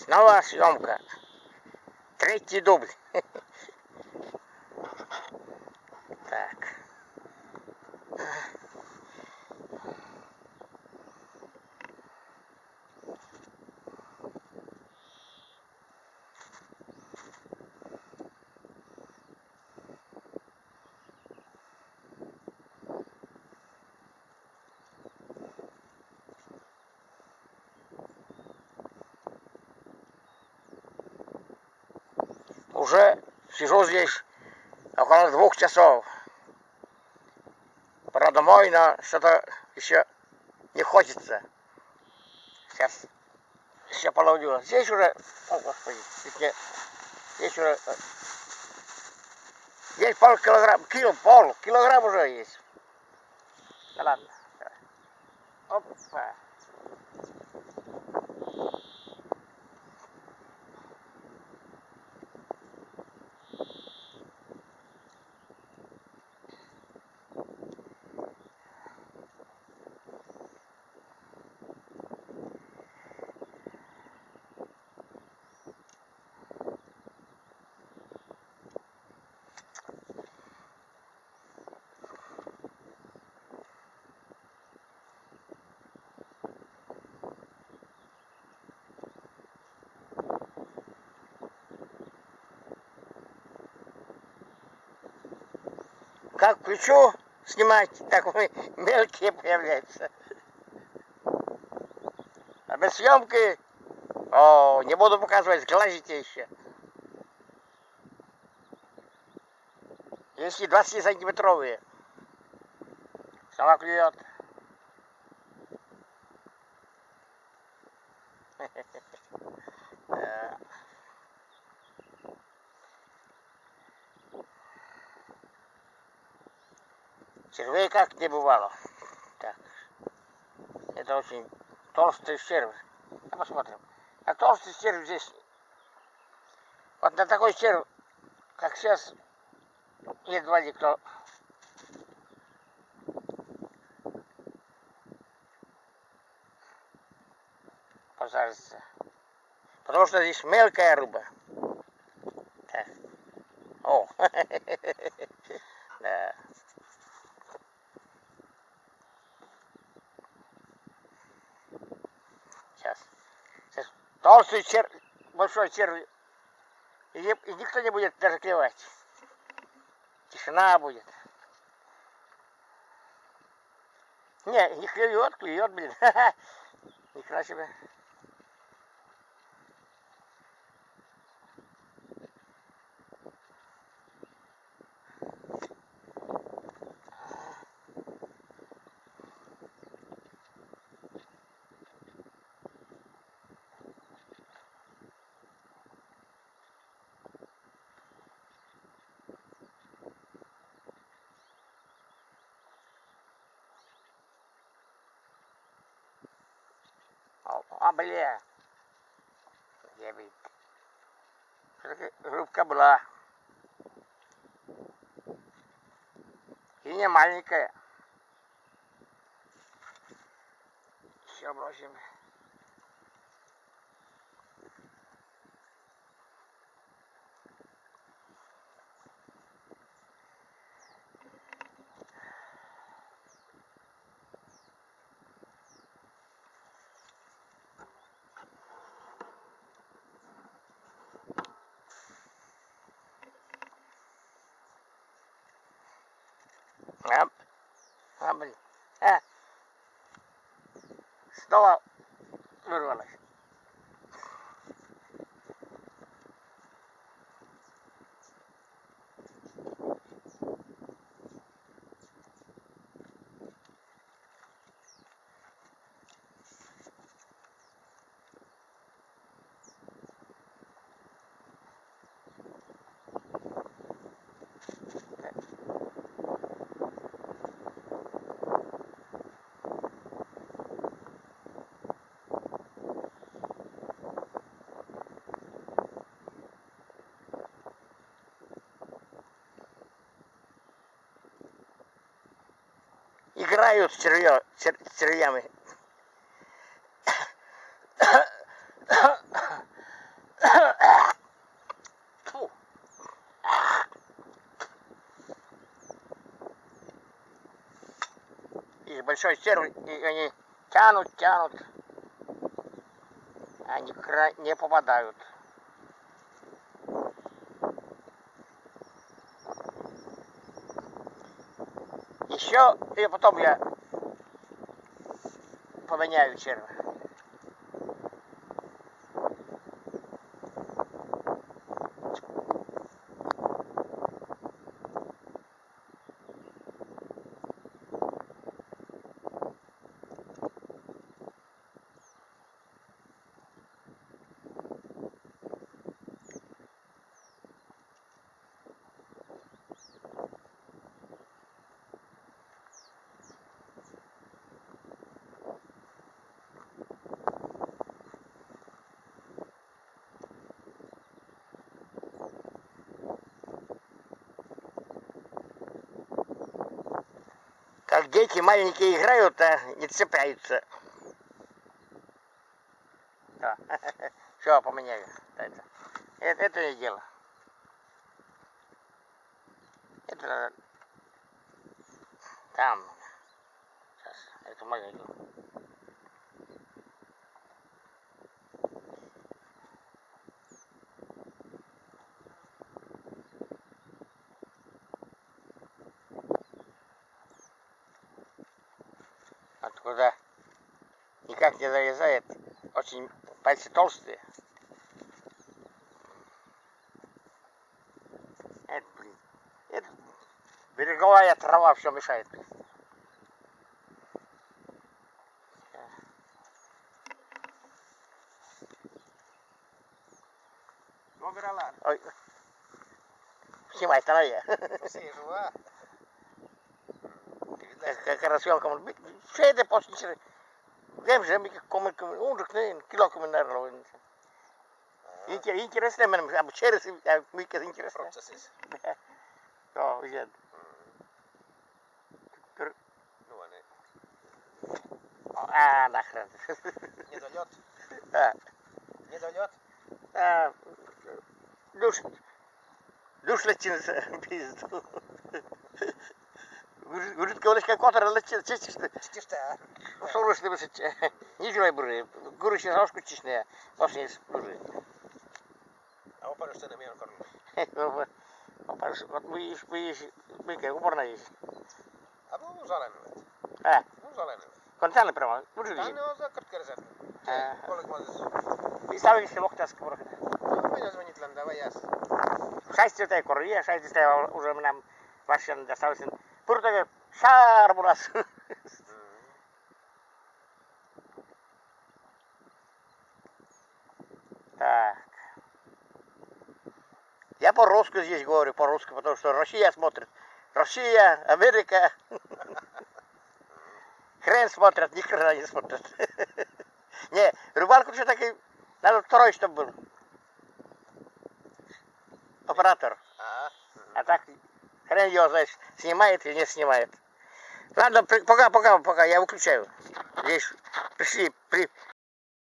Снова съемка. Третий дубль. Так. Уже сижу здесь около 2 часов. Пора домой, но что-то еще не хочется. Сейчас еще половлю. Здесь уже, о господи, здесь уже, здесь полкилограмма, килограмм уже есть. Да ладно. Опа. Как включу снимать, так мелкие появляются. А без съемки, не буду показывать, глазите еще. Если 20-сантиметровые. Сама клюет. Червей как не бывало. Так. Это очень толстый червь. Посмотрим. А толстый червь здесь. Вот на такой червь, как сейчас, едва никто посажится. Потому что здесь мелкая рыба. Так. О. Да. Сейчас. Толстый червь, большой червь. И никто не будет даже клевать. Тишина будет. Не клюет, блин. Ни хрена себе. Бля. Я бы... Рыбка была. И не маленькая. Все бросим. Блин. Снова вырвалась. Играют с червями. большой червь, и они тянут. Они не попадают. Еще, и потом я поменяю червя. Как дети маленькие играют, а не цепляются. Да. Все, поменяю. Это не дело. Это там. Сейчас. Это мое дело. Откуда никак не залезает. Очень пальцы толстые. Это береговая трава все мешает. Ой. Снимай, станови. Как разъемка может быть. Все это после Гем же кило коммунарного. Интересно, а через микро интересно. О, видят. А, нахрен. Не дойдет? Да. Не дойдет? Душ летит пизду. Говорит, колечко котора летит, чистишь ты? Чистишь ты, а? Соруш ты быстрее. Не жрай буры. Гуру сейчас ошку чистишь, после буры. А он пару что на меня кормит. Вот мы как упорно есть. А был заленовать. А, Ну, заленовать. контаны прямо. Буры. Та не за картки Колик мазис. И ставишь локтас курок. Ну, меня звонит лен, давай яс. Шайсти тай кория, шайсти тай уже нам вашен достался. Пуртага шар у нас. Так. Я по-русски здесь говорю, по-русски, потому что Россия смотрит. Россия, Америка. Хрен смотрят, ни хрена не смотрят. Не, рыбалку все таки надо второй, чтобы был. Оператор. А так хрен его, знаешь, снимает или не снимает. Ладно, пока, я выключаю. Здесь пришли